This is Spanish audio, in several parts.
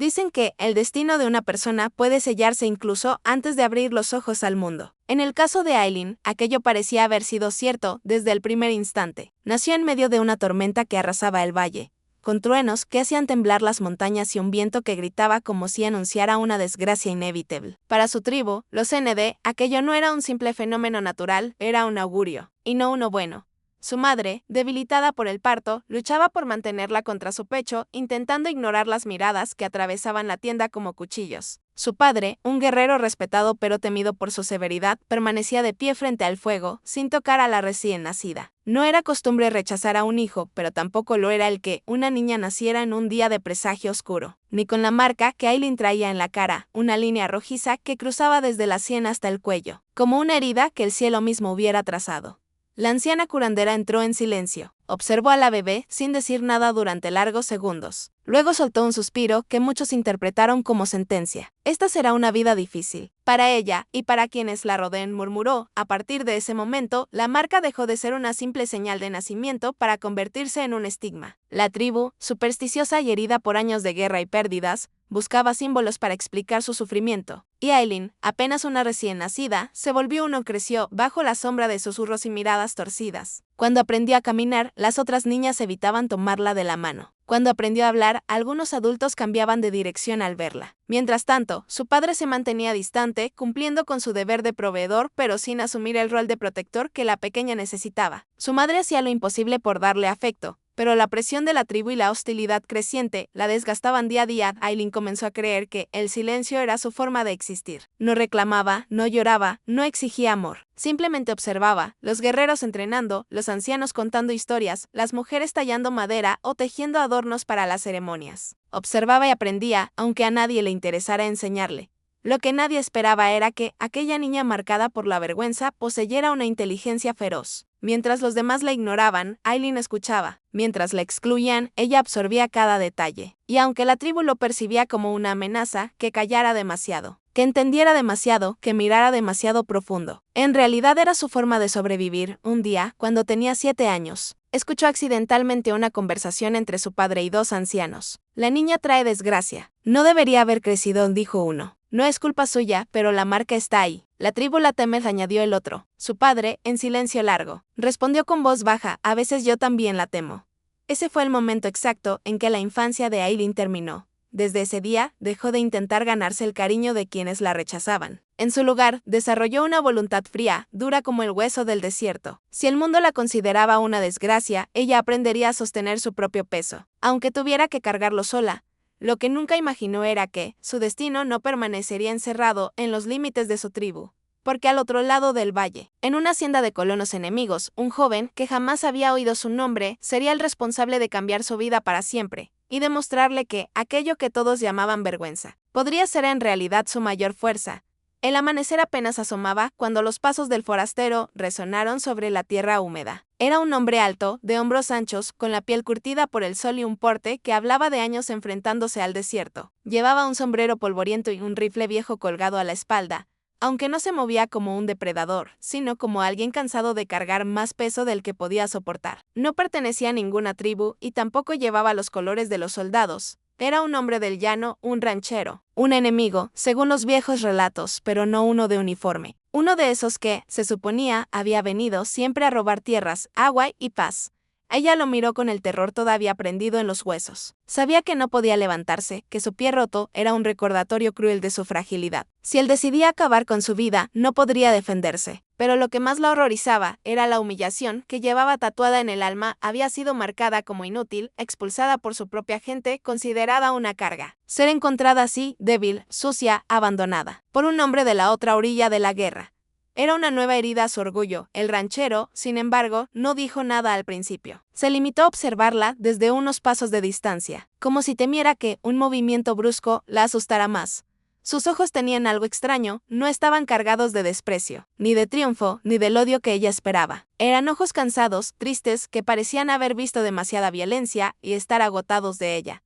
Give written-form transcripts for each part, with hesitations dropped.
Dicen que el destino de una persona puede sellarse incluso antes de abrir los ojos al mundo. En el caso de Aileen, aquello parecía haber sido cierto desde el primer instante. Nació en medio de una tormenta que arrasaba el valle, con truenos que hacían temblar las montañas y un viento que gritaba como si anunciara una desgracia inevitable. Para su tribu, los ND, aquello no era un simple fenómeno natural, era un augurio, y no uno bueno. Su madre, debilitada por el parto, luchaba por mantenerla contra su pecho, intentando ignorar las miradas que atravesaban la tienda como cuchillos. Su padre, un guerrero respetado pero temido por su severidad, permanecía de pie frente al fuego, sin tocar a la recién nacida. No era costumbre rechazar a un hijo, pero tampoco lo era el que una niña naciera en un día de presagio oscuro, ni con la marca que Aileen traía en la cara, una línea rojiza que cruzaba desde la sien hasta el cuello, como una herida que el cielo mismo hubiera trazado. La anciana curandera entró en silencio, observó a la bebé sin decir nada durante largos segundos. Luego soltó un suspiro que muchos interpretaron como sentencia. Esta será una vida difícil. Para ella y para quienes la rodeen, murmuró. A partir de ese momento, la marca dejó de ser una simple señal de nacimiento para convertirse en un estigma. La tribu, supersticiosa y herida por años de guerra y pérdidas, buscaba símbolos para explicar su sufrimiento. Y Aileen, apenas una recién nacida, se volvió uno creció bajo la sombra de susurros y miradas torcidas. Cuando aprendió a caminar, las otras niñas evitaban tomarla de la mano. Cuando aprendió a hablar, algunos adultos cambiaban de dirección al verla. Mientras tanto, su padre se mantenía distante, cumpliendo con su deber de proveedor, pero sin asumir el rol de protector que la pequeña necesitaba. Su madre hacía lo imposible por darle afecto, pero la presión de la tribu y la hostilidad creciente la desgastaban día a día. Aileen comenzó a creer que el silencio era su forma de existir. No reclamaba, no lloraba, no exigía amor. Simplemente observaba, los guerreros entrenando, los ancianos contando historias, las mujeres tallando madera o tejiendo adornos para las ceremonias. Observaba y aprendía, aunque a nadie le interesara enseñarle. Lo que nadie esperaba era que aquella niña marcada por la vergüenza poseyera una inteligencia feroz. Mientras los demás la ignoraban, Aileen escuchaba. Mientras la excluían, ella absorbía cada detalle. Y aunque la tribu lo percibía como una amenaza, que callara demasiado, que entendiera demasiado, que mirara demasiado profundo. En realidad era su forma de sobrevivir. Un día, cuando tenía 7 años, escuchó accidentalmente una conversación entre su padre y dos ancianos. La niña trae desgracia. No debería haber crecido, dijo uno. No es culpa suya, pero la marca está ahí. La tribu la teme, añadió el otro. Su padre, en silencio largo, respondió con voz baja, a veces yo también la temo. Ese fue el momento exacto en que la infancia de Aileen terminó. Desde ese día, dejó de intentar ganarse el cariño de quienes la rechazaban. En su lugar, desarrolló una voluntad fría, dura como el hueso del desierto. Si el mundo la consideraba una desgracia, ella aprendería a sostener su propio peso, aunque tuviera que cargarlo sola. Lo que nunca imaginó era que su destino no permanecería encerrado en los límites de su tribu, porque al otro lado del valle, en una hacienda de colonos enemigos, un joven que jamás había oído su nombre sería el responsable de cambiar su vida para siempre y demostrarle que aquello que todos llamaban vergüenza podría ser en realidad su mayor fuerza. El amanecer apenas asomaba cuando los pasos del forastero resonaron sobre la tierra húmeda. Era un hombre alto, de hombros anchos, con la piel curtida por el sol y un porte que hablaba de años enfrentándose al desierto. Llevaba un sombrero polvoriento y un rifle viejo colgado a la espalda, aunque no se movía como un depredador, sino como alguien cansado de cargar más peso del que podía soportar. No pertenecía a ninguna tribu y tampoco llevaba los colores de los soldados. Era un hombre del llano, un ranchero, un enemigo, según los viejos relatos, pero no uno de uniforme. Uno de esos que, se suponía, había venido siempre a robar tierras, agua y paz. Ella lo miró con el terror todavía prendido en los huesos. Sabía que no podía levantarse, que su pie roto era un recordatorio cruel de su fragilidad. Si él decidía acabar con su vida, no podría defenderse. Pero lo que más la horrorizaba era la humillación que llevaba tatuada en el alma. Había sido marcada como inútil, expulsada por su propia gente, considerada una carga. Ser encontrada así, débil, sucia, abandonada, por un hombre de la otra orilla de la guerra. Era una nueva herida a su orgullo. El ranchero, sin embargo, no dijo nada al principio. Se limitó a observarla desde unos pasos de distancia, como si temiera que un movimiento brusco la asustara más. Sus ojos tenían algo extraño, no estaban cargados de desprecio, ni de triunfo, ni del odio que ella esperaba. Eran ojos cansados, tristes, que parecían haber visto demasiada violencia y estar agotados de ella.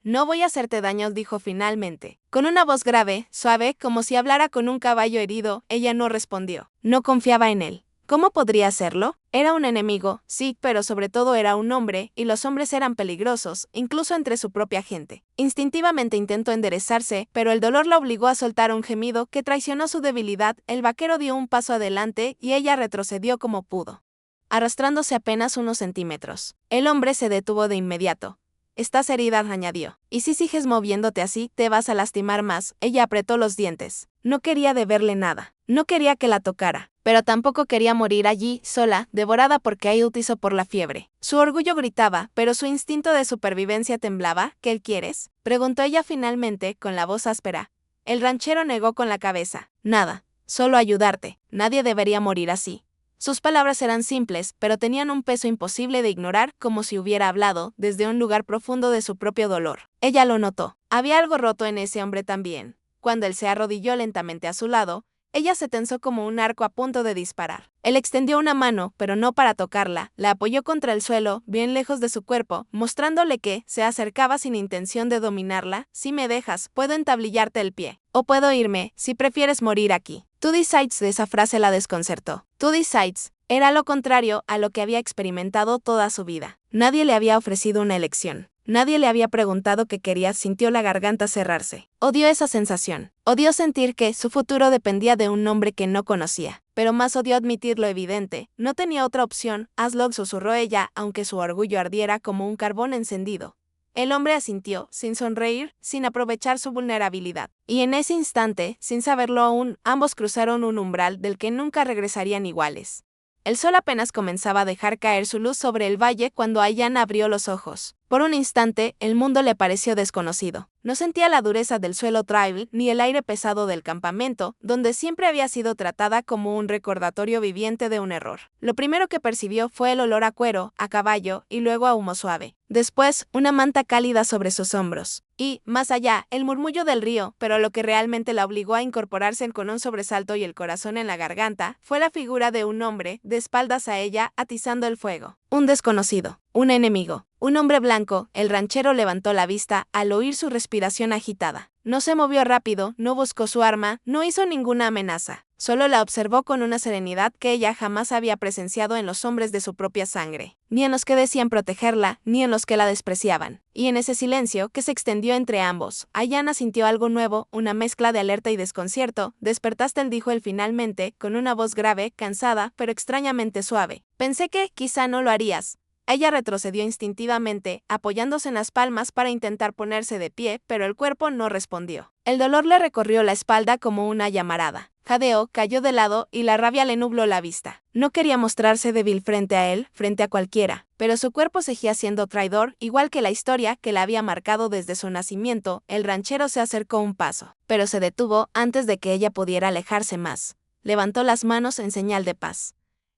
No voy a hacerte daño, dijo finalmente. Con una voz grave, suave, como si hablara con un caballo herido, ella no respondió. No confiaba en él. ¿Cómo podría hacerlo? Era un enemigo, sí, pero sobre todo era un hombre, y los hombres eran peligrosos, incluso entre su propia gente. Instintivamente intentó enderezarse, pero el dolor la obligó a soltar un gemido que traicionó su debilidad. El vaquero dio un paso adelante y ella retrocedió como pudo, arrastrándose apenas unos centímetros. El hombre se detuvo de inmediato. «Estás herida», añadió. «Y si sigues moviéndote así, te vas a lastimar más». Ella apretó los dientes. No quería deberle nada. No quería que la tocara. Pero tampoco quería morir allí, sola, devorada por Coyotes o por la fiebre. Su orgullo gritaba, pero su instinto de supervivencia temblaba. «¿Qué quieres?», preguntó ella finalmente, con la voz áspera. El ranchero negó con la cabeza. «Nada. Solo ayudarte. Nadie debería morir así». Sus palabras eran simples, pero tenían un peso imposible de ignorar, como si hubiera hablado desde un lugar profundo de su propio dolor. Ella lo notó. Había algo roto en ese hombre también. Cuando él se arrodilló lentamente a su lado, ella se tensó como un arco a punto de disparar. Él extendió una mano, pero no para tocarla, la apoyó contra el suelo, bien lejos de su cuerpo, mostrándole que se acercaba sin intención de dominarla. «Si me dejas, puedo entablillarte el pie. O puedo irme, si prefieres morir aquí». «Tú decides», de esa frase la desconcertó. «Tú decides» era lo contrario a lo que había experimentado toda su vida. Nadie le había ofrecido una elección. Nadie le había preguntado qué quería. Sintió la garganta cerrarse. Odió esa sensación. Odió sentir que su futuro dependía de un hombre que no conocía. Pero más odió admitir lo evidente. No tenía otra opción. «Hazlo», susurró ella, aunque su orgullo ardiera como un carbón encendido. El hombre asintió, sin sonreír, sin aprovechar su vulnerabilidad. Y en ese instante, sin saberlo aún, ambos cruzaron un umbral del que nunca regresarían iguales. El sol apenas comenzaba a dejar caer su luz sobre el valle cuando Ayanna abrió los ojos. Por un instante, el mundo le pareció desconocido. No sentía la dureza del suelo tribal ni el aire pesado del campamento, donde siempre había sido tratada como un recordatorio viviente de un error. Lo primero que percibió fue el olor a cuero, a caballo y luego a humo suave. Después, una manta cálida sobre sus hombros. Y, más allá, el murmullo del río, pero lo que realmente la obligó a incorporarse con un sobresalto y el corazón en la garganta, fue la figura de un hombre, de espaldas a ella, atizando el fuego. Un desconocido, un enemigo, un hombre blanco. El ranchero levantó la vista al oír su respiración agitada. No se movió rápido, no buscó su arma, no hizo ninguna amenaza. Solo la observó con una serenidad que ella jamás había presenciado en los hombres de su propia sangre, ni en los que decían protegerla, ni en los que la despreciaban. Y en ese silencio que se extendió entre ambos, Ayanna sintió algo nuevo, una mezcla de alerta y desconcierto. «Despertaste», dijo él finalmente, con una voz grave, cansada, pero extrañamente suave. «Pensé que, quizá no lo harías». Ella retrocedió instintivamente, apoyándose en las palmas para intentar ponerse de pie, pero el cuerpo no respondió. El dolor le recorrió la espalda como una llamarada. Jadeó, cayó de lado y la rabia le nubló la vista. No quería mostrarse débil frente a él, frente a cualquiera, pero su cuerpo seguía siendo traidor, igual que la historia que la había marcado desde su nacimiento. El ranchero se acercó un paso, pero se detuvo antes de que ella pudiera alejarse más. Levantó las manos en señal de paz.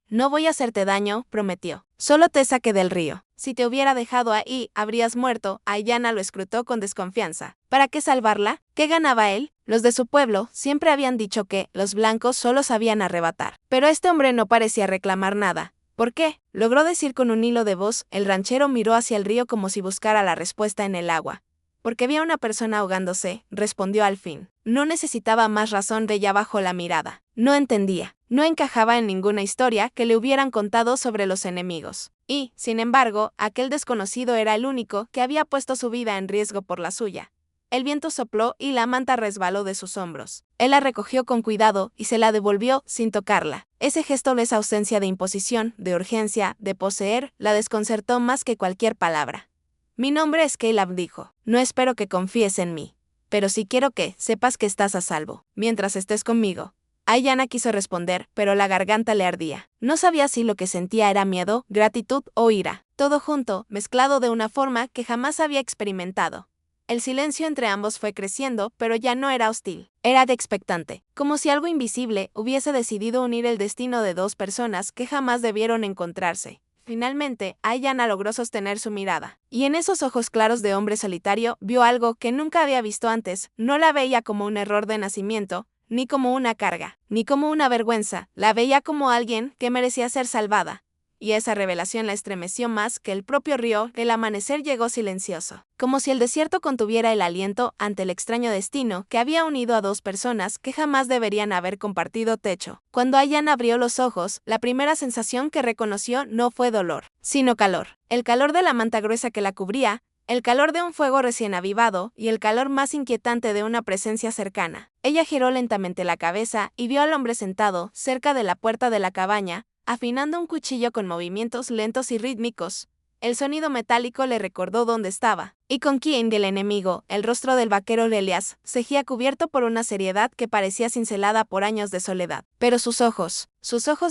«No voy a hacerte daño», prometió. «Solo te saqué del río. Si te hubiera dejado ahí, habrías muerto». Ayanna lo escrutó con desconfianza. ¿Para qué salvarla? ¿Qué ganaba él? Los de su pueblo siempre habían dicho que los blancos solo sabían arrebatar. Pero este hombre no parecía reclamar nada. «¿Por qué?», logró decir con un hilo de voz. El ranchero miró hacia el río como si buscara la respuesta en el agua. «Porque vi a una persona ahogándose», respondió al fin. No necesitaba más razón. De ella bajó la mirada. No entendía. No encajaba en ninguna historia que le hubieran contado sobre los enemigos. Y, sin embargo, aquel desconocido era el único que había puesto su vida en riesgo por la suya. El viento sopló y la manta resbaló de sus hombros. Él la recogió con cuidado y se la devolvió sin tocarla. Ese gesto, esa ausencia de imposición, de urgencia, de poseer, la desconcertó más que cualquier palabra. «Mi nombre es Caleb», dijo. «No espero que confíes en mí, pero sí quiero que sepas que estás a salvo, mientras estés conmigo». Ayanna quiso responder, pero la garganta le ardía. No sabía si lo que sentía era miedo, gratitud o ira, todo junto, mezclado de una forma que jamás había experimentado. El silencio entre ambos fue creciendo, pero ya no era hostil, era de expectante, como si algo invisible hubiese decidido unir el destino de dos personas que jamás debieron encontrarse. Finalmente, Ayanna logró sostener su mirada, y en esos ojos claros de hombre solitario vio algo que nunca había visto antes. No la veía como un error de nacimiento, ni como una carga, ni como una vergüenza. La veía como alguien que merecía ser salvada. y esa revelación la estremeció más que el propio río. El amanecer llegó silencioso, como si el desierto contuviera el aliento ante el extraño destino que había unido a dos personas que jamás deberían haber compartido techo. Cuando Ayanna abrió los ojos, la primera sensación que reconoció no fue dolor, sino calor. El calor de la manta gruesa que la cubría, el calor de un fuego recién avivado y el calor más inquietante de una presencia cercana. Ella giró lentamente la cabeza y vio al hombre sentado cerca de la puerta de la cabaña, afinando un cuchillo con movimientos lentos y rítmicos. El sonido metálico le recordó dónde estaba, y con quién del enemigo. El rostro del vaquero Elias seguía cubierto por una seriedad que parecía cincelada por años de soledad. Pero sus ojos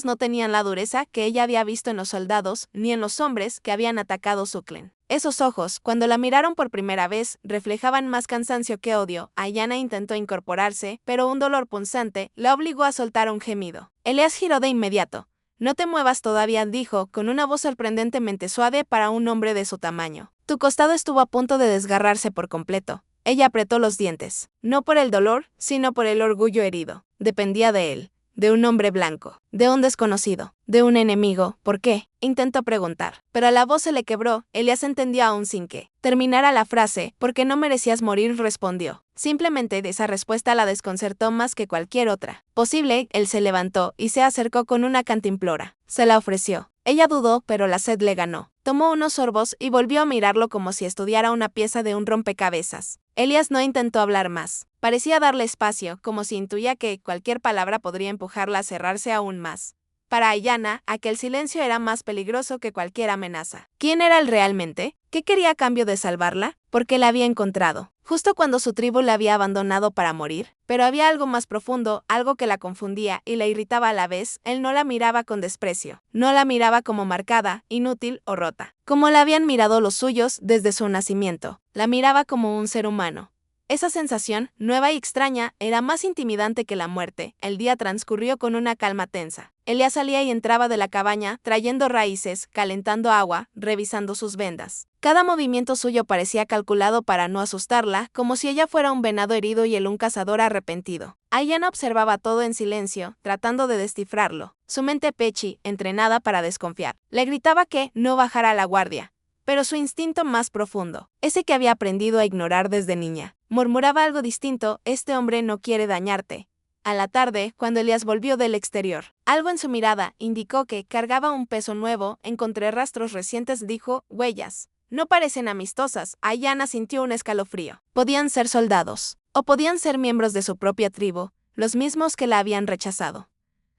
no tenían la dureza que ella había visto en los soldados ni en los hombres que habían atacado Sucklen. Esos ojos, cuando la miraron por primera vez, reflejaban más cansancio que odio. Ayanna intentó incorporarse, pero un dolor punzante la obligó a soltar un gemido. Elias giró de inmediato. «No te muevas todavía», dijo, con una voz sorprendentemente suave para un hombre de su tamaño. «Tu costado estuvo a punto de desgarrarse por completo». Ella apretó los dientes, no por el dolor, sino por el orgullo herido. Dependía de él, de un hombre blanco, de un desconocido, de un enemigo. ¿Por qué?, intentó preguntar, pero la voz se le quebró. Elias entendió aún sin que terminara la frase. «Porque no merecías morir», respondió. Simplemente esa respuesta la desconcertó más que cualquier otra posible. Él se levantó y se acercó con una cantimplora. Se la ofreció. Ella dudó, pero la sed le ganó. Tomó unos sorbos y volvió a mirarlo como si estudiara una pieza de un rompecabezas. Elias no intentó hablar más. Parecía darle espacio, como si intuía que cualquier palabra podría empujarla a cerrarse aún más. Para Ayanna, aquel silencio era más peligroso que cualquier amenaza. ¿Quién era él realmente? ¿Qué quería a cambio de salvarla? Porque la había encontrado, justo cuando su tribu la había abandonado para morir. Pero había algo más profundo, algo que la confundía y la irritaba a la vez. Él no la miraba con desprecio. No la miraba como marcada, inútil o rota, como la habían mirado los suyos desde su nacimiento. La miraba como un ser humano. Esa sensación, nueva y extraña, era más intimidante que la muerte. El día transcurrió con una calma tensa. Elias salía y entraba de la cabaña, trayendo raíces, calentando agua, revisando sus vendas. Cada movimiento suyo parecía calculado para no asustarla, como si ella fuera un venado herido y él un cazador arrepentido. Ayanna observaba todo en silencio, tratando de descifrarlo. Su mente pechi, entrenada para desconfiar, le gritaba que no bajara la guardia. Pero su instinto más profundo, ese que había aprendido a ignorar desde niña, murmuraba algo distinto: «Este hombre no quiere dañarte». A la tarde, cuando Elias volvió del exterior, algo en su mirada indicó que cargaba un peso nuevo. «Encontré rastros recientes», dijo, «huellas. No parecen amistosas». Ayanna sintió un escalofrío. Podían ser soldados, o podían ser miembros de su propia tribu, los mismos que la habían rechazado.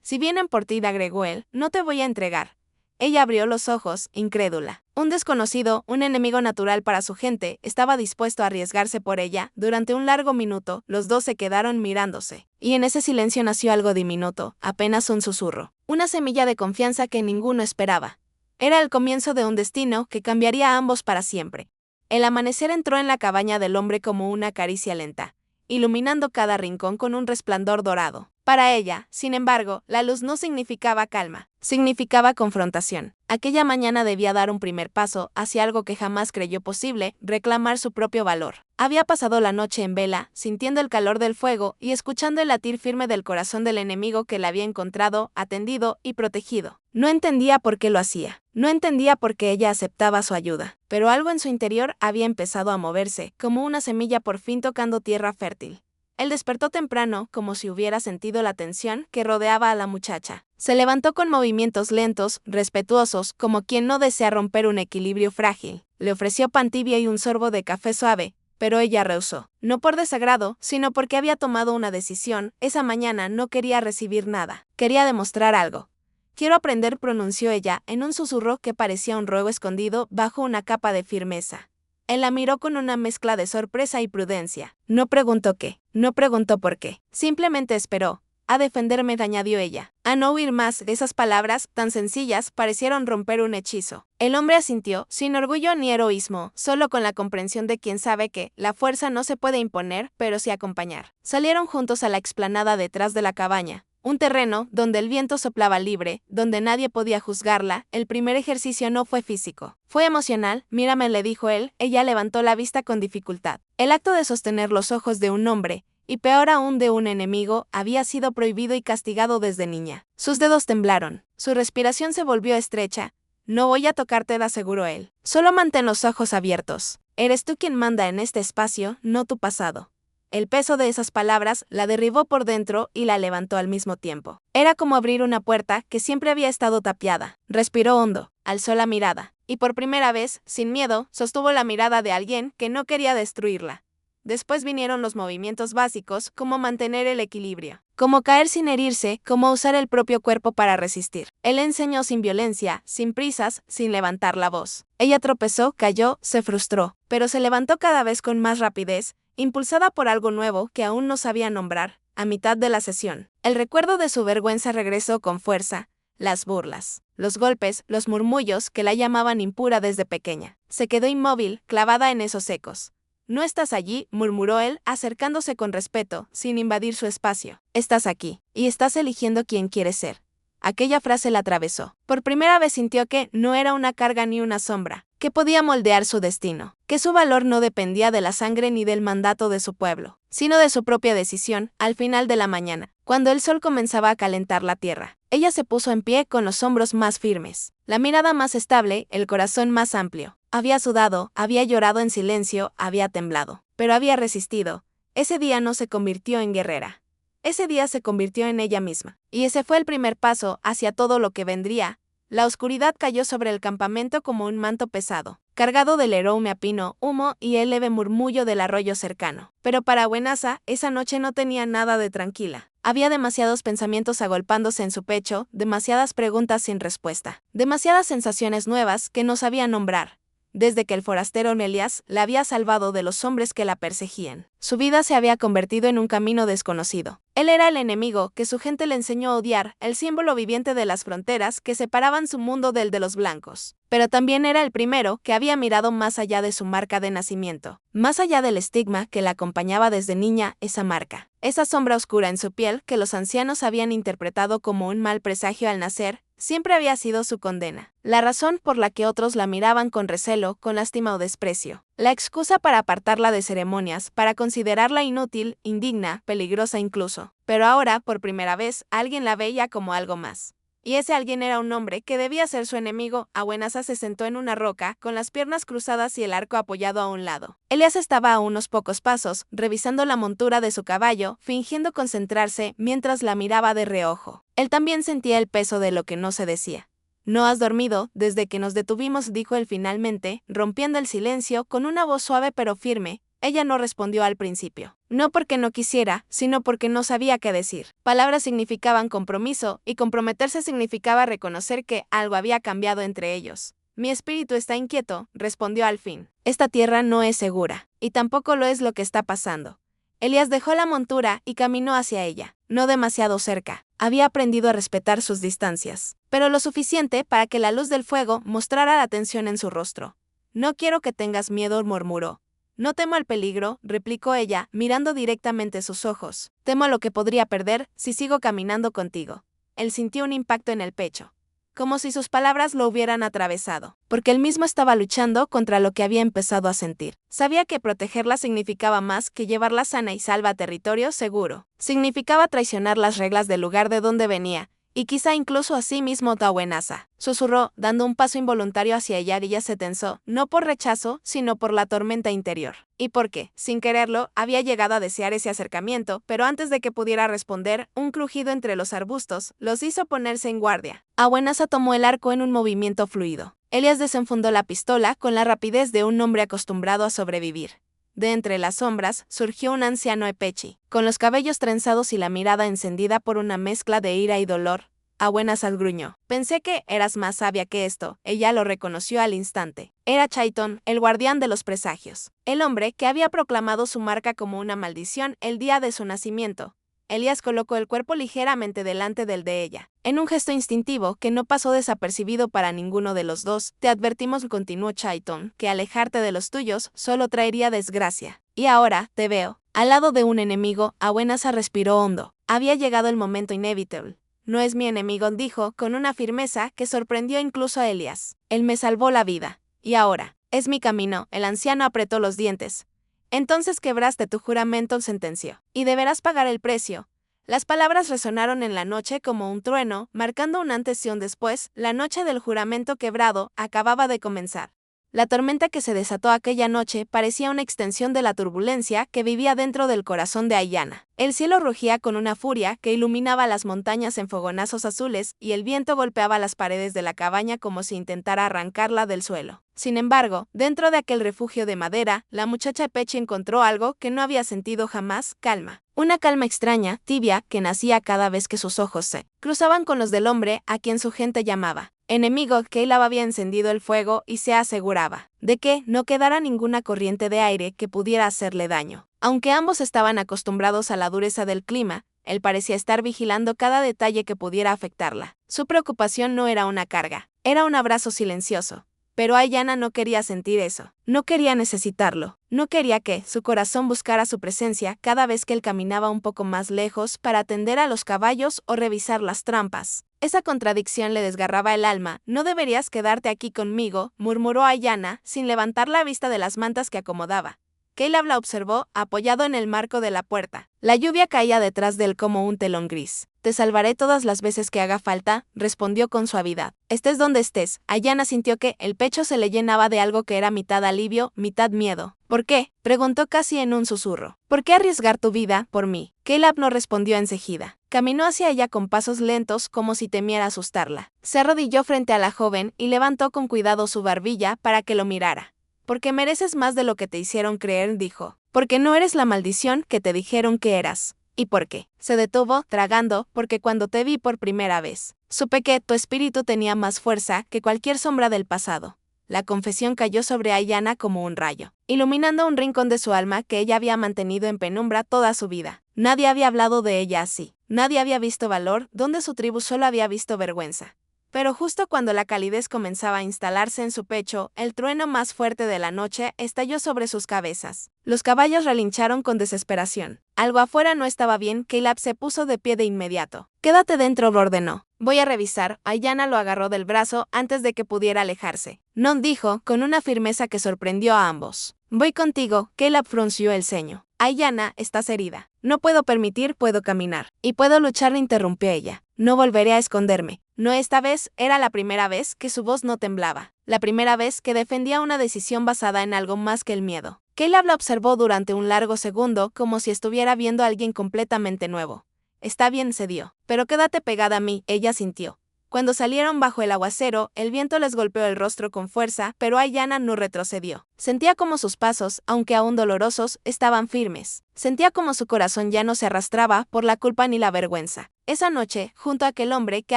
«Si vienen por ti», agregó él, «no te voy a entregar». Ella abrió los ojos, incrédula. Un desconocido, un enemigo natural para su gente, estaba dispuesto a arriesgarse por ella. Durante un largo minuto, los dos se quedaron mirándose. Y en ese silencio nació algo diminuto, apenas un susurro. Una semilla de confianza que ninguno esperaba. Era el comienzo de un destino que cambiaría a ambos para siempre. El amanecer entró en la cabaña del hombre como una caricia lenta, iluminando cada rincón con un resplandor dorado. Para ella, sin embargo, la luz no significaba calma, significaba confrontación. Aquella mañana debía dar un primer paso hacia algo que jamás creyó posible: reclamar su propio valor. Había pasado la noche en vela, sintiendo el calor del fuego y escuchando el latir firme del corazón del enemigo que la había encontrado, atendido y protegido. No entendía por qué lo hacía. No entendía por qué ella aceptaba su ayuda. Pero algo en su interior había empezado a moverse, como una semilla por fin tocando tierra fértil. Él despertó temprano, como si hubiera sentido la tensión que rodeaba a la muchacha. Se levantó con movimientos lentos, respetuosos, como quien no desea romper un equilibrio frágil. Le ofreció pan tibio y un sorbo de café suave, pero ella rehusó. No por desagrado, sino porque había tomado una decisión. Esa mañana no quería recibir nada. Quería demostrar algo. «Quiero aprender», pronunció ella, en un susurro que parecía un ruego escondido bajo una capa de firmeza. Él la miró con una mezcla de sorpresa y prudencia. No preguntó qué, no preguntó por qué, simplemente esperó. «A defenderme», añadió ella. A no huir más. Esas palabras, tan sencillas, parecieron romper un hechizo. El hombre asintió, sin orgullo ni heroísmo, solo con la comprensión de quien sabe que la fuerza no se puede imponer, pero sí acompañar. Salieron juntos a la explanada detrás de la cabaña. Un terreno donde el viento soplaba libre, donde nadie podía juzgarla. El primer ejercicio no fue físico, fue emocional. «Mírame», le dijo él. Ella levantó la vista con dificultad. El acto de sostener los ojos de un hombre, y peor aún de un enemigo, había sido prohibido y castigado desde niña. Sus dedos temblaron, su respiración se volvió estrecha, No voy a tocarte, le aseguró él. Solo mantén los ojos abiertos. Eres tú quien manda en este espacio, no tu pasado. El peso de esas palabras la derribó por dentro y la levantó al mismo tiempo. Era como abrir una puerta que siempre había estado tapiada. Respiró hondo, alzó la mirada, y por primera vez, sin miedo, sostuvo la mirada de alguien que no quería destruirla. Después vinieron los movimientos básicos, como mantener el equilibrio, como caer sin herirse, como usar el propio cuerpo para resistir. Él enseñó sin violencia, sin prisas, sin levantar la voz. Ella tropezó, cayó, se frustró, pero se levantó cada vez con más rapidez, impulsada por algo nuevo que aún no sabía nombrar. A mitad de la sesión, el recuerdo de su vergüenza regresó con fuerza. Las burlas, los golpes, los murmullos que la llamaban impura desde pequeña. Se quedó inmóvil, clavada en esos ecos. No estás allí, murmuró él, acercándose con respeto, sin invadir su espacio. Estás aquí, y estás eligiendo quién quieres ser. Aquella frase la atravesó. Por primera vez sintió que no era una carga ni una sombra, que podía moldear su destino, que su valor no dependía de la sangre ni del mandato de su pueblo, sino de su propia decisión. Al final de la mañana, cuando el sol comenzaba a calentar la tierra, ella se puso en pie con los hombros más firmes, la mirada más estable, el corazón más amplio. Había sudado, había llorado en silencio, había temblado, pero había resistido. Ese día no se convirtió en guerrera. Ese día se convirtió en ella misma. Y ese fue el primer paso hacia todo lo que vendría. La oscuridad cayó sobre el campamento como un manto pesado, cargado del aroma a pino, humo y el leve murmullo del arroyo cercano. Pero para Buenasa, esa noche no tenía nada de tranquila. Había demasiados pensamientos agolpándose en su pecho, demasiadas preguntas sin respuesta, demasiadas sensaciones nuevas que no sabía nombrar. Desde que el forastero Melias la había salvado de los hombres que la perseguían, su vida se había convertido en un camino desconocido. Él era el enemigo que su gente le enseñó a odiar, el símbolo viviente de las fronteras que separaban su mundo del de los blancos. Pero también era el primero que había mirado más allá de su marca de nacimiento, más allá del estigma que la acompañaba desde niña, esa marca, esa sombra oscura en su piel que los ancianos habían interpretado como un mal presagio al nacer. Siempre había sido su condena, la razón por la que otros la miraban con recelo, con lástima o desprecio, la excusa para apartarla de ceremonias, para considerarla inútil, indigna, peligrosa incluso. Pero ahora, por primera vez, alguien la veía como algo más. Y ese alguien era un hombre que debía ser su enemigo. Buenasa se sentó en una roca, con las piernas cruzadas y el arco apoyado a un lado. Elias estaba a unos pocos pasos, revisando la montura de su caballo, fingiendo concentrarse mientras la miraba de reojo. Él también sentía el peso de lo que no se decía. «No has dormido desde que nos detuvimos», dijo él finalmente, rompiendo el silencio con una voz suave pero firme. Ella no respondió al principio. No porque no quisiera, sino porque no sabía qué decir. Palabras significaban compromiso, y comprometerse significaba reconocer que algo había cambiado entre ellos. «Mi espíritu está inquieto», respondió al fin. «Esta tierra no es segura, y tampoco lo es lo que está pasando». Elias dejó la montura y caminó hacia ella, no demasiado cerca. Había aprendido a respetar sus distancias, pero lo suficiente para que la luz del fuego mostrara la tensión en su rostro. «No quiero que tengas miedo», murmuró. «No temo al peligro», replicó ella, mirando directamente sus ojos. «Temo a lo que podría perder si sigo caminando contigo». Él sintió un impacto en el pecho, como si sus palabras lo hubieran atravesado, porque él mismo estaba luchando contra lo que había empezado a sentir. Sabía que protegerla significaba más que llevarla sana y salva a territorio seguro. Significaba traicionar las reglas del lugar de donde venía, y quizá incluso a sí mismo. «Buenasa», susurró, dando un paso involuntario hacia ella, y ella se tensó, no por rechazo, sino por la tormenta interior. Y porque, sin quererlo, había llegado a desear ese acercamiento, pero antes de que pudiera responder, un crujido entre los arbustos los hizo ponerse en guardia. Buenasa tomó el arco en un movimiento fluido. Elias desenfundó la pistola con la rapidez de un hombre acostumbrado a sobrevivir. De entre las sombras surgió un anciano epechi, con los cabellos trenzados y la mirada encendida por una mezcla de ira y dolor. Buenasa gruñó. «Pensé que eras más sabia que esto». Ella lo reconoció al instante. Era Chaiton, el guardián de los presagios, el hombre que había proclamado su marca como una maldición el día de su nacimiento. Elias colocó el cuerpo ligeramente delante del de ella, en un gesto instintivo que no pasó desapercibido para ninguno de los dos. «Te advertimos», continuó Chaiton, «que alejarte de los tuyos solo traería desgracia. Y ahora te veo, al lado de un enemigo». Buenasa respiró hondo. Había llegado el momento inevitable. «No es mi enemigo», dijo, con una firmeza que sorprendió incluso a Elias. «Él me salvó la vida. Y ahora, es mi camino». El anciano apretó los dientes. «Entonces quebraste tu juramento», sentenció. «Y deberás pagar el precio». Las palabras resonaron en la noche como un trueno, marcando un antes y un después. La noche del juramento quebrado acababa de comenzar. La tormenta que se desató aquella noche parecía una extensión de la turbulencia que vivía dentro del corazón de Ayanna. El cielo rugía con una furia que iluminaba las montañas en fogonazos azules y el viento golpeaba las paredes de la cabaña como si intentara arrancarla del suelo. Sin embargo, dentro de aquel refugio de madera, la muchacha Pechi encontró algo que no había sentido jamás: calma. Una calma extraña, tibia, que nacía cada vez que sus ojos se cruzaban con los del hombre a quien su gente llamaba enemigo. Caleb había encendido el fuego y se aseguraba de que no quedara ninguna corriente de aire que pudiera hacerle daño. Aunque ambos estaban acostumbrados a la dureza del clima, él parecía estar vigilando cada detalle que pudiera afectarla. Su preocupación no era una carga, era un abrazo silencioso. Pero Ayanna no quería sentir eso, no quería necesitarlo, no quería que su corazón buscara su presencia cada vez que él caminaba un poco más lejos para atender a los caballos o revisar las trampas. Esa contradicción le desgarraba el alma. No deberías quedarte aquí conmigo, murmuró Ayanna, sin levantar la vista de las mantas que acomodaba. Caleb la observó, apoyado en el marco de la puerta. La lluvia caía detrás de él como un telón gris. Te salvaré todas las veces que haga falta, respondió con suavidad. Estés donde estés. Ayanna sintió que el pecho se le llenaba de algo que era mitad alivio, mitad miedo. ¿Por qué?, preguntó casi en un susurro. ¿Por qué arriesgar tu vida por mí? Caleb no respondió enseguida. Caminó hacia ella con pasos lentos como si temiera asustarla. Se arrodilló frente a la joven y levantó con cuidado su barbilla para que lo mirara. Porque mereces más de lo que te hicieron creer, dijo. Porque no eres la maldición que te dijeron que eras. ¿Y por qué? Se detuvo, tragando, porque cuando te vi por primera vez, supe que tu espíritu tenía más fuerza que cualquier sombra del pasado. La confesión cayó sobre Ayanna como un rayo, iluminando un rincón de su alma que ella había mantenido en penumbra toda su vida. Nadie había hablado de ella así. Nadie había visto valor donde su tribu solo había visto vergüenza. Pero justo cuando la calidez comenzaba a instalarse en su pecho, el trueno más fuerte de la noche estalló sobre sus cabezas. Los caballos relincharon con desesperación. Algo afuera no estaba bien. Caleb se puso de pie de inmediato. «Quédate dentro», lo ordenó. «Voy a revisar». Ayanna lo agarró del brazo antes de que pudiera alejarse. «No», dijo, con una firmeza que sorprendió a ambos. «Voy contigo». Caleb frunció el ceño. «Ayanna, estás herida. No puedo puedo caminar. Y puedo luchar», interrumpió ella. «No volveré a esconderme». No, esta vez era la primera vez que su voz no temblaba. La primera vez que defendía una decisión basada en algo más que el miedo. Caleb la observó durante un largo segundo como si estuviera viendo a alguien completamente nuevo. «Está bien», cedió. «Pero quédate pegada a mí», ella sintió. Cuando salieron bajo el aguacero, el viento les golpeó el rostro con fuerza, pero Ayanna no retrocedió. Sentía como sus pasos, aunque aún dolorosos, estaban firmes. Sentía como su corazón ya no se arrastraba por la culpa ni la vergüenza. Esa noche, junto a aquel hombre que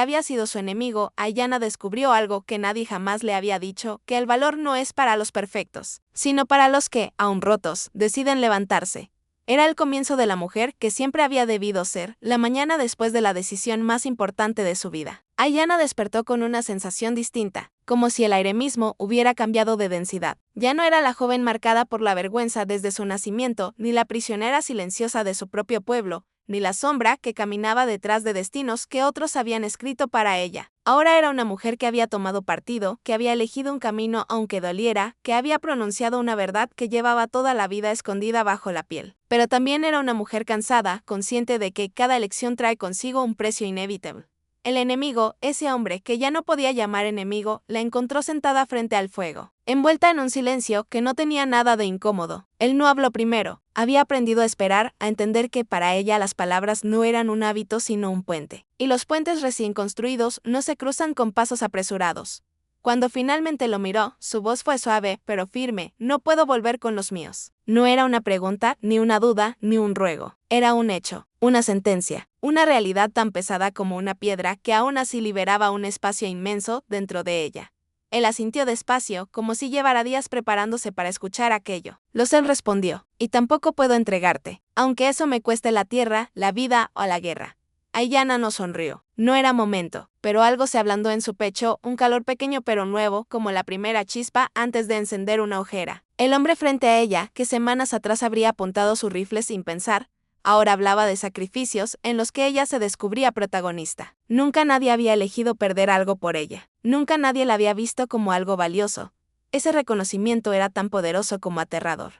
había sido su enemigo, Ayanna descubrió algo que nadie jamás le había dicho: que el valor no es para los perfectos, sino para los que, aún rotos, deciden levantarse. Era el comienzo de la mujer que siempre había debido ser, la mañana después de la decisión más importante de su vida. Ayanna despertó con una sensación distinta, como si el aire mismo hubiera cambiado de densidad. Ya no era la joven marcada por la vergüenza desde su nacimiento, ni la prisionera silenciosa de su propio pueblo, ni la sombra que caminaba detrás de destinos que otros habían escrito para ella. Ahora era una mujer que había tomado partido, que había elegido un camino aunque doliera, que había pronunciado una verdad que llevaba toda la vida escondida bajo la piel. Pero también era una mujer cansada, consciente de que cada elección trae consigo un precio inevitable. El enemigo, ese hombre que ya no podía llamar enemigo, la encontró sentada frente al fuego, envuelta en un silencio que no tenía nada de incómodo. Él no habló primero. Había aprendido a esperar, a entender que para ella las palabras no eran un hábito sino un puente. Y los puentes recién construidos no se cruzan con pasos apresurados. Cuando finalmente lo miró, su voz fue suave, pero firme: «No puedo volver con los míos». No era una pregunta, ni una duda, ni un ruego. Era un hecho, una sentencia, una realidad tan pesada como una piedra que aún así liberaba un espacio inmenso dentro de ella. Él asintió despacio, como si llevara días preparándose para escuchar aquello. Él respondió: «Y tampoco puedo entregarte, aunque eso me cueste la tierra, la vida o la guerra». Ayanna no sonrió. No era momento, pero algo se ablandó en su pecho, un calor pequeño pero nuevo, como la primera chispa antes de encender una hoguera. El hombre frente a ella, que semanas atrás habría apuntado su rifle sin pensar, ahora hablaba de sacrificios en los que ella se descubría protagonista. Nunca nadie había elegido perder algo por ella. Nunca nadie la había visto como algo valioso. Ese reconocimiento era tan poderoso como aterrador.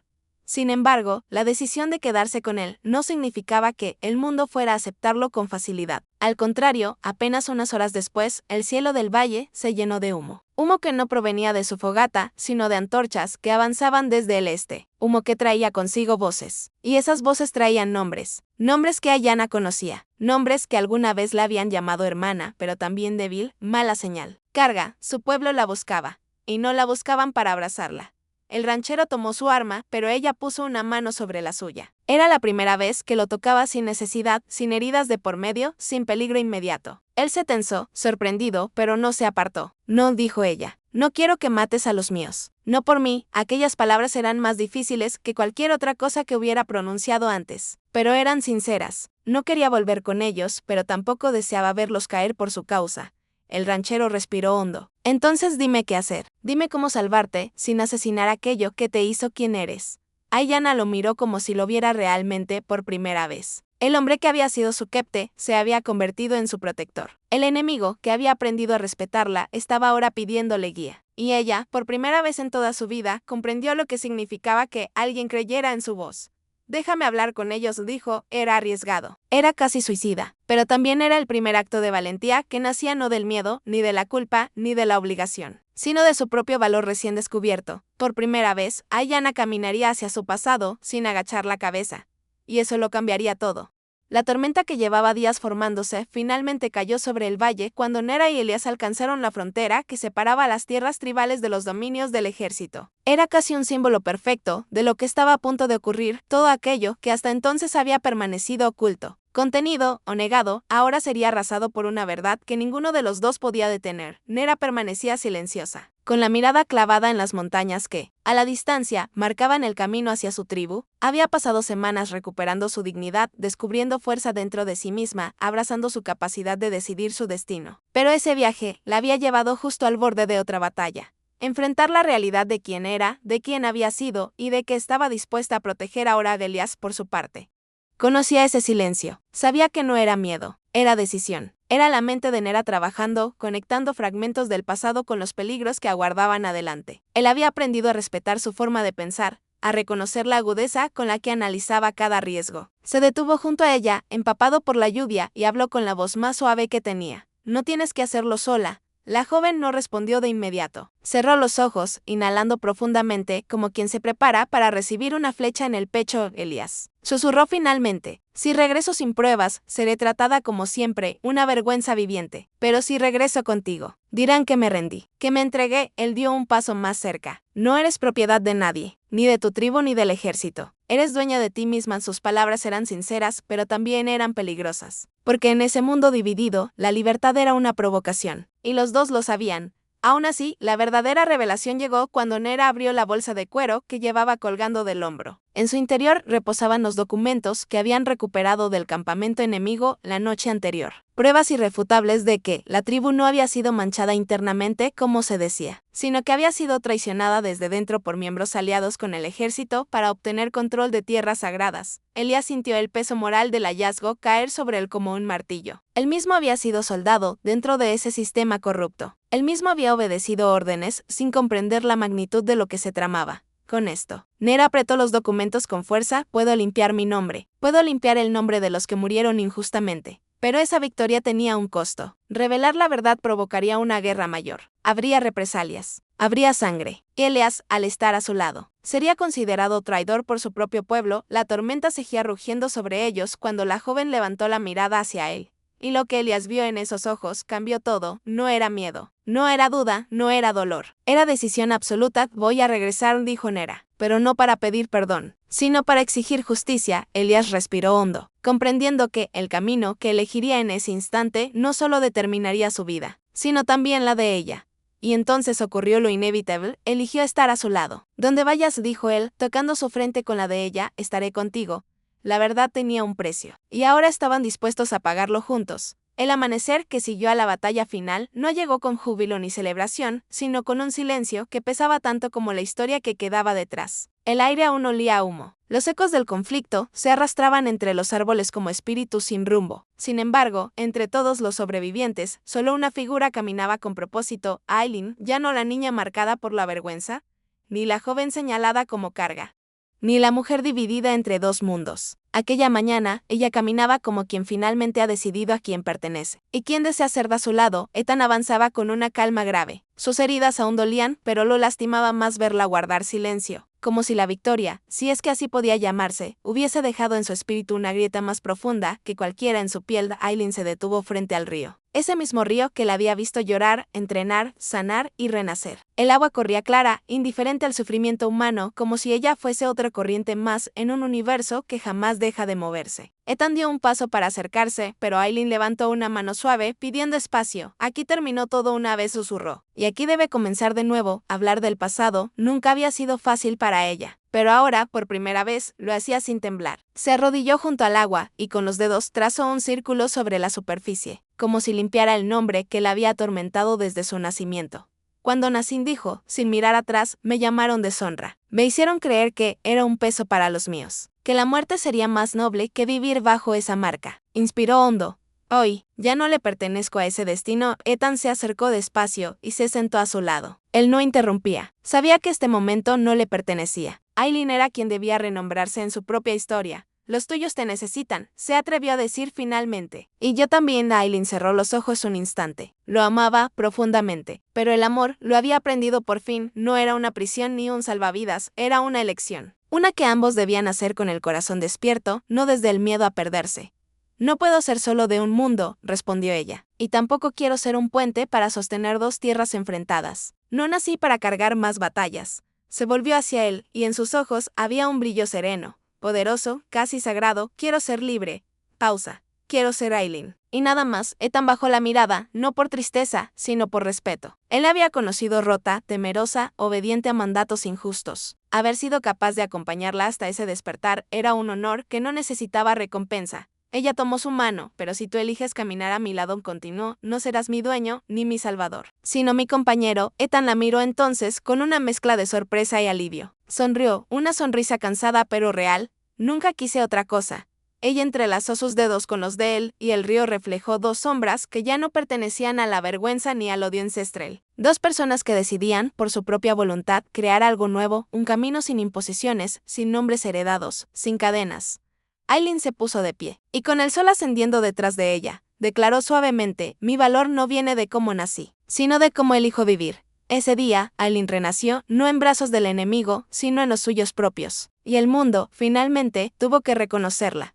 Sin embargo, la decisión de quedarse con él no significaba que el mundo fuera a aceptarlo con facilidad. Al contrario, apenas unas horas después, el cielo del valle se llenó de humo. Humo que no provenía de su fogata, sino de antorchas que avanzaban desde el este. Humo que traía consigo voces. Y esas voces traían nombres. Nombres que Ayanna conocía. Nombres que alguna vez la habían llamado hermana, pero también débil, mala señal. Carga, su pueblo la buscaba. Y no la buscaban para abrazarla. El ranchero tomó su arma, pero ella puso una mano sobre la suya. Era la primera vez que lo tocaba sin necesidad, sin heridas de por medio, sin peligro inmediato. Él se tensó, sorprendido, pero no se apartó. No, dijo ella. No quiero que mates a los míos. No por mí, aquellas palabras eran más difíciles que cualquier otra cosa que hubiera pronunciado antes. Pero eran sinceras. No quería volver con ellos, pero tampoco deseaba verlos caer por su causa. El ranchero respiró hondo. Entonces dime qué hacer. Dime cómo salvarte, sin asesinar aquello que te hizo quien eres. Ayanna lo miró como si lo viera realmente por primera vez. El hombre que había sido su Kepte se había convertido en su protector. El enemigo, que había aprendido a respetarla, estaba ahora pidiéndole guía. Y ella, por primera vez en toda su vida, comprendió lo que significaba que alguien creyera en su voz. Déjame hablar con ellos, dijo, era arriesgado. Era casi suicida, pero también era el primer acto de valentía que nacía no del miedo, ni de la culpa, ni de la obligación, sino de su propio valor recién descubierto. Por primera vez, Ayanna caminaría hacia su pasado sin agachar la cabeza. Y eso lo cambiaría todo. La tormenta que llevaba días formándose finalmente cayó sobre el valle cuando Nera y Elias alcanzaron la frontera que separaba las tierras tribales de los dominios del ejército. Era casi un símbolo perfecto de lo que estaba a punto de ocurrir, todo aquello que hasta entonces había permanecido oculto. Contenido o negado, ahora sería arrasado por una verdad que ninguno de los dos podía detener. Nera permanecía silenciosa, con la mirada clavada en las montañas que, a la distancia, marcaban el camino hacia su tribu. Había pasado semanas recuperando su dignidad, descubriendo fuerza dentro de sí misma, abrazando su capacidad de decidir su destino. Pero ese viaje la había llevado justo al borde de otra batalla. Enfrentar la realidad de quién era, de quién había sido y de que estaba dispuesta a proteger ahora a Elias por su parte. Conocía ese silencio. Sabía que no era miedo, era decisión. Era la mente de Nera trabajando, conectando fragmentos del pasado con los peligros que aguardaban adelante. Él había aprendido a respetar su forma de pensar, a reconocer la agudeza con la que analizaba cada riesgo. Se detuvo junto a ella, empapado por la lluvia, y habló con la voz más suave que tenía. No tienes que hacerlo sola. La joven no respondió de inmediato. Cerró los ojos, inhalando profundamente, como quien se prepara para recibir una flecha en el pecho. Elias susurró finalmente. Si regreso sin pruebas, seré tratada como siempre, una vergüenza viviente. Pero si regreso contigo, dirán que me rendí, que me entregué. Él dio un paso más cerca. No eres propiedad de nadie, ni de tu tribu ni del ejército. Eres dueña de ti misma. Sus palabras eran sinceras, pero también eran peligrosas. Porque en ese mundo dividido, la libertad era una provocación. Y los dos lo sabían. Aún así, la verdadera revelación llegó cuando Nera abrió la bolsa de cuero que llevaba colgando del hombro. En su interior reposaban los documentos que habían recuperado del campamento enemigo la noche anterior. Pruebas irrefutables de que la tribu no había sido manchada internamente como se decía, sino que había sido traicionada desde dentro por miembros aliados con el ejército para obtener control de tierras sagradas. Elias sintió el peso moral del hallazgo caer sobre él como un martillo. Él mismo había sido soldado dentro de ese sistema corrupto. Él mismo había obedecido órdenes sin comprender la magnitud de lo que se tramaba. Con esto, Nera apretó los documentos con fuerza. Puedo limpiar mi nombre. Puedo limpiar el nombre de los que murieron injustamente. Pero esa victoria tenía un costo. Revelar la verdad provocaría una guerra mayor. Habría represalias. Habría sangre. Elias, al estar a su lado, sería considerado traidor por su propio pueblo. La tormenta seguía rugiendo sobre ellos cuando la joven levantó la mirada hacia él. Y lo que Elias vio en esos ojos cambió todo. No era miedo, no era duda, no era dolor. Era decisión absoluta. Voy a regresar, dijo Nera, pero no para pedir perdón, sino para exigir justicia. Elias respiró hondo, comprendiendo que el camino que elegiría en ese instante no solo determinaría su vida, sino también la de ella. Y entonces ocurrió lo inevitable. Eligió estar a su lado. Donde vayas, dijo él, tocando su frente con la de ella, estaré contigo. La verdad tenía un precio, y ahora estaban dispuestos a pagarlo juntos. El amanecer que siguió a la batalla final no llegó con júbilo ni celebración, sino con un silencio que pesaba tanto como la historia que quedaba detrás. El aire aún olía a humo. Los ecos del conflicto se arrastraban entre los árboles como espíritus sin rumbo. Sin embargo, entre todos los sobrevivientes, solo una figura caminaba con propósito: Aileen, ya no la niña marcada por la vergüenza, ni la joven señalada como carga. ni la mujer dividida entre dos mundos. Aquella mañana, ella caminaba como quien finalmente ha decidido a quién pertenece y quién desea ser de su lado. Ethan avanzaba con una calma grave. Sus heridas aún dolían, pero lo lastimaba más verla guardar silencio, como si la victoria, si es que así podía llamarse, hubiese dejado en su espíritu una grieta más profunda que cualquiera en su piel. Aileen se detuvo frente al río. Ese mismo río que la había visto llorar, entrenar, sanar y renacer. El agua corría clara, indiferente al sufrimiento humano, como si ella fuese otra corriente más en un universo que jamás deja de moverse. Ethan dio un paso para acercarse, pero Aileen levantó una mano suave, pidiendo espacio. Aquí terminó todo una vez, susurró. Y aquí debe comenzar de nuevo. Hablar del pasado nunca había sido fácil para ella, pero ahora, por primera vez, lo hacía sin temblar. Se arrodilló junto al agua y con los dedos trazó un círculo sobre la superficie, como si limpiara el nombre que la había atormentado desde su nacimiento. Cuando nací, dijo, sin mirar atrás, me llamaron deshonra. Me hicieron creer que era un peso para los míos, que la muerte sería más noble que vivir bajo esa marca. Inspiró hondo. Hoy, ya no le pertenezco a ese destino. Ethan se acercó despacio y se sentó a su lado. Él no interrumpía. Sabía que este momento no le pertenecía. Aileen era quien debía renombrarse en su propia historia. Los tuyos te necesitan, se atrevió a decir finalmente. Y yo también. Aileen cerró los ojos un instante. Lo amaba profundamente, pero el amor, lo había aprendido por fin, no era una prisión ni un salvavidas, era una elección. Una que ambos debían hacer con el corazón despierto, no desde el miedo a perderse. No puedo ser solo de un mundo, respondió ella. Y tampoco quiero ser un puente para sostener dos tierras enfrentadas. No nací para cargar más batallas. Se volvió hacia él, y en sus ojos había un brillo sereno, poderoso, casi sagrado. Quiero ser libre. Pausa. Quiero ser Aileen. Y nada más. Ethan bajó la mirada, no por tristeza, sino por respeto. Él la había conocido rota, temerosa, obediente a mandatos injustos. Haber sido capaz de acompañarla hasta ese despertar era un honor que no necesitaba recompensa. Ella tomó su mano, pero si tú eliges caminar a mi lado, continuó, no serás mi dueño ni mi salvador, sino mi compañero. Ethan la miró entonces con una mezcla de sorpresa y alivio. Sonrió, una sonrisa cansada pero real. Nunca quise otra cosa. Ella entrelazó sus dedos con los de él, y el río reflejó dos sombras que ya no pertenecían a la vergüenza ni al odio ancestral. Dos personas que decidían, por su propia voluntad, crear algo nuevo, un camino sin imposiciones, sin nombres heredados, sin cadenas. Aileen se puso de pie, y con el sol ascendiendo detrás de ella, declaró suavemente, mi valor no viene de cómo nací, sino de cómo elijo vivir. Ese día, Aileen renació, no en brazos del enemigo, sino en los suyos propios, y el mundo, finalmente, tuvo que reconocerla.